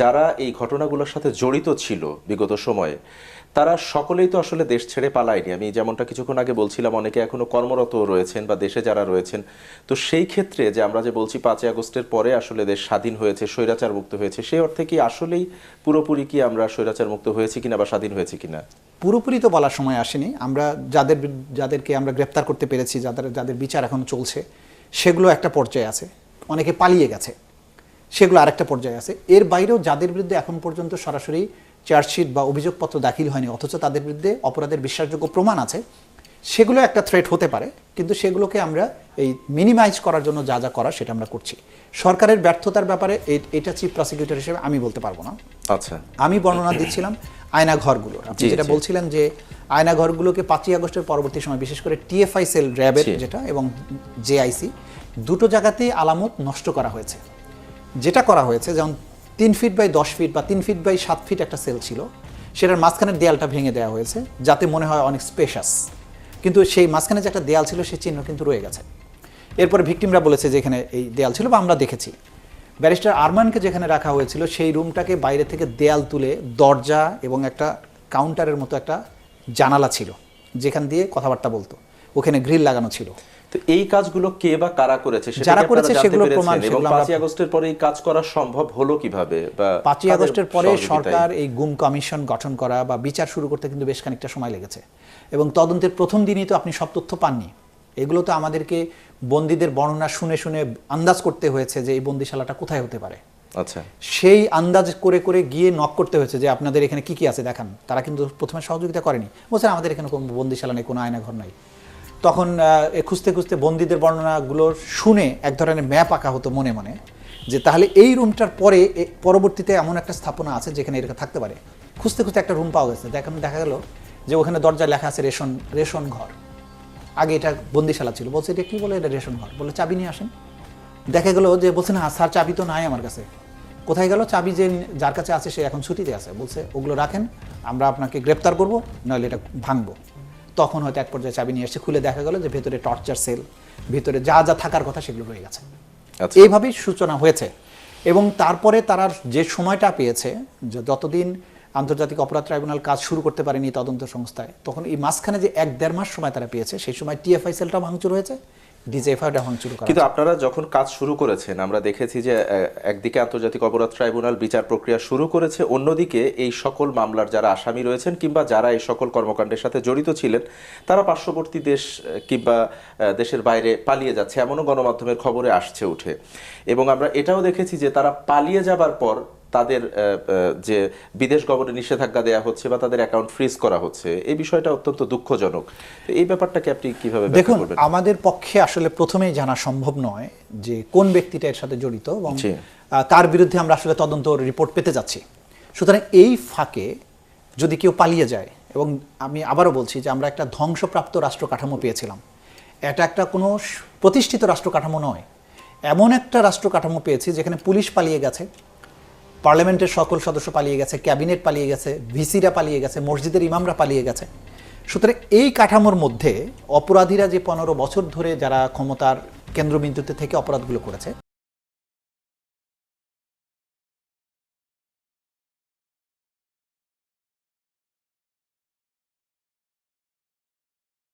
যারা এই ঘটনাগুলোর সাথে জড়িত ছিল বিগত সময়ে তারা সকলেই তো আসলে দেশ ছেড়ে পালায়নি। আমি যেমনটা কিছুক্ষণ আগে বলছিলাম, অনেকে এখনো কর্মরত রয়েছেন বা দেশে যারা রয়েছেন। তো সেই ক্ষেত্রে যে আমরা যে বলছি 5ই আগস্টের পরে আসলে দেশ স্বাধীন হয়েছে, স্বৈরাচার মুক্ত হয়েছে, সেই অর্থে কি আসলেই পুরোপুরি কি আমরা স্বৈরাচার মুক্ত হয়েছি কিনা বা স্বাধীন হয়েছে কিনা? পুরোপুরি তো বলার সময় আসেনি। আমরা যাদেরকে আমরা গ্রেপ্তার করতে পেরেছি, যাদের বিচার এখন চলছে, সেগুলো একটা পর্যায়ে আছে। অনেকে পালিয়ে গেছে, সেগুলো আরেকটা পর্যায়ে আছে। এর বাইরেও যাদের বিরুদ্ধে এখন পর্যন্ত সরাসরি চার্জশিট বা অভিযোগপত্র দাখিল হয়নি, অথচ তাদের বিরুদ্ধে অপরাধের বিশ্বাসযোগ্য প্রমাণ আছে, সেগুলো একটা থ্রেট হতে পারে। কিন্তু সেগুলোকে আমরা এই মিনিমাইজ করার জন্য যা যা করার সেটা আমরা করছি। সরকারের ব্যর্থতার ব্যাপারে এটা চিফ প্রসিকিউটর হিসেবে আমি বলতে পারবো না। আচ্ছা, আমি বর্ণনা দিচ্ছিলাম আয়নাঘরগুলোর। আপনি যেটা বলছিলেন যে আয়নাঘরগুলোকে 5ই আগস্টের পরবর্তী সময় বিশেষ করে টিএফআই সেল, র্যাবের যেটা এবং জেআইসি, দুটো জায়গাতেই আলামত নষ্ট করা হয়েছে। যেটা করা হয়েছে, যেমন 3 ফিট বাই 10 ফিট বা 3 ফিট বাই 7 ফিট একটা সেল ছিল, সেটার মাঝখানের দেয়ালটা ভেঙে দেওয়া হয়েছে যাতে মনে হয় অনেক স্পেশাস, কিন্তু সেই মাঝখানে যে একটা দেয়াল ছিল সেই চিহ্ন কিন্তু রয়ে গেছে। এরপরে ভিকটিমরা বলেছে যে এখানে এই দেয়াল ছিল, বা আমরা দেখেছি। ব্যারিস্টার আরমানকে যেখানে রাখা হয়েছিল সেই রুমটাকে বাইরে থেকে দেয়াল তুলে দরজা এবং একটা কাউন্টারের মতো একটা জানালা ছিল যেখান দিয়ে কথাবার্তা বলতো, ওখানে গ্রিল লাগানো ছিল। তো এই কাজগুলো কে বা কারা করেছে, যারা করেছে সেগুলো প্রমাণ। এবং 5ই আগস্টের পরে এই কাজ করা সম্ভব হলো কিভাবে? বা 5ই আগস্টের পরে সরকার এই গুম কমিশন গঠন করা বা বিচার শুরু করতে কিন্তু বেশ খানিকটা সময় লেগেছে, এবং তদন্তের প্রথম দিনই তো আপনি সব তথ্য পাননি। এগুলো তো আমাদেরকে বন্দীদের বর্ণনা শুনে শুনে আন্দাজ করতে হয়েছে যে এই বন্দিশালাটা কোথায় হতে পারে। আচ্ছা, সেই আন্দাজ করে করে গিয়ে নক করতে হয়েছে যে আপনাদের এখানে কি কি আছে দেখান। তারা কিন্তু প্রথমে সহযোগিতা করেনি, বলছেন আমাদের এখানে কোনো বন্দিশালা নেই, কোনো আয়নাঘর নাই। তখন খুঁজতে খুঁজতে বন্দীদের বর্ণনাগুলো শুনে এক ধরনের ম্যাপ আঁকা হতো মনে মনে, যে তাহলে এই রুমটার পরে পরবর্তীতে এমন একটা স্থাপনা আছে যেখানে এরকম থাকতে পারে। খুঁজতে খুঁজতে একটা রুম পাওয়া গেছে, দেখা গেল যে ওখানে দরজায় লেখা আছে রেশন ঘর। আগে এটা বন্দিশালা ছিল। বলছে এটা কি বলে, এটা রেশন ঘর। বলে চাবি নিয়ে আসেন। দেখা গেল যে বলছে না স্যার, চাবি তো নাই আমার কাছে। কোথায় গেল চাবি? যে যার কাছে আছে সে এখন ছুটিতে আছে। বলছে ওগুলো রাখেন, আমরা আপনাকে গ্রেপ্তার করবো, নাহলে এটা ভাঙবো। তখন হয়তো এক পর্যায়ে চাবি নিয়ে এসে খুলে দেখা গেল যে ভেতরে টর্চার সেল, ভিতরে যা যা থাকার কথা সেগুলো রয়ে গেছে। এইভাবেই সূচনা হয়েছে। এবং তারপরে তারা যে সময়টা পেয়েছে, যতদিন আন্তর্জাতিক অপরাধ ট্রাইব্যুনাল কাজ শুরু করতে পারেনি তদন্ত সংস্থায়, তখন এই মাঝখানে যে 1-1.5 মাস সময় তারা পেয়েছে, সেই সময় টিএফআই সেলটা ভাঙচুর হয়েছে, ডিজিএফআইটা ভাঙচুর করা। কিন্তু আপনারা যখন কাজ শুরু করেছেন, আমরা দেখেছি যে একদিকে আন্তর্জাতিক অপরাধ ট্রাইব্যুনাল বিচার প্রক্রিয়া শুরু করেছে, অন্যদিকে এই সকল মামলার যারা আসামি রয়েছেন কিংবা যারা এই সকল কর্মকাণ্ডের সাথে জড়িত ছিলেন তারা পার্শ্ববর্তী দেশ কিংবা দেশের বাইরে পালিয়ে যাচ্ছে, এমনও গণমাধ্যমের খবরে আসছে উঠে। এবং আমরা এটাও দেখেছি যে তারা পালিয়ে যাবার পর তাদের যে বিদেশ গমনে নিষেধাজ্ঞা দেওয়া হচ্ছে বা তাদের অ্যাকাউন্ট ফ্রিজ করা হচ্ছে, এই বিষয়টা অত্যন্ত দুঃখজনক। এই ব্যাপারটাকে আপনি কিভাবে ব্যাখ্যা করবেন? দেখুন, আমাদের পক্ষে আসলে প্রথমেই জানা সম্ভব নয় যে কোন ব্যক্তিটা এর সাথে জড়িত এবং তার বিরুদ্ধে আমরা আসলে তদন্ত রিপোর্ট পেতে যাচ্ছি। সুতরাং এই ফাঁকে যদি কেউ পালিয়ে যায়, এবং আমি আবারও বলছি যে আমরা একটা ধ্বংসপ্রাপ্ত রাষ্ট্র কাঠামো পেয়েছিলাম, এটা একটা কোনো প্রতিষ্ঠিত রাষ্ট্র কাঠামো নয়। এমন একটা রাষ্ট্র কাঠামো পেয়েছি যেখানে পুলিশ পালিয়ে গেছে, পার্লামেন্টের সকল সদস্য পালিয়ে গেছে, ক্যাবিনেট পালিয়ে গেছে, ভিসিরা পালিয়ে গেছে, মসজিদের ইমামরা পালিয়ে গেছে। সুতরাং এই কাঠামোর মধ্যে অপরাধীরা যে 15 বছর ধরে যারা ক্ষমতার কেন্দ্রবিন্দুতে থেকে অপরাধগুলো করেছে,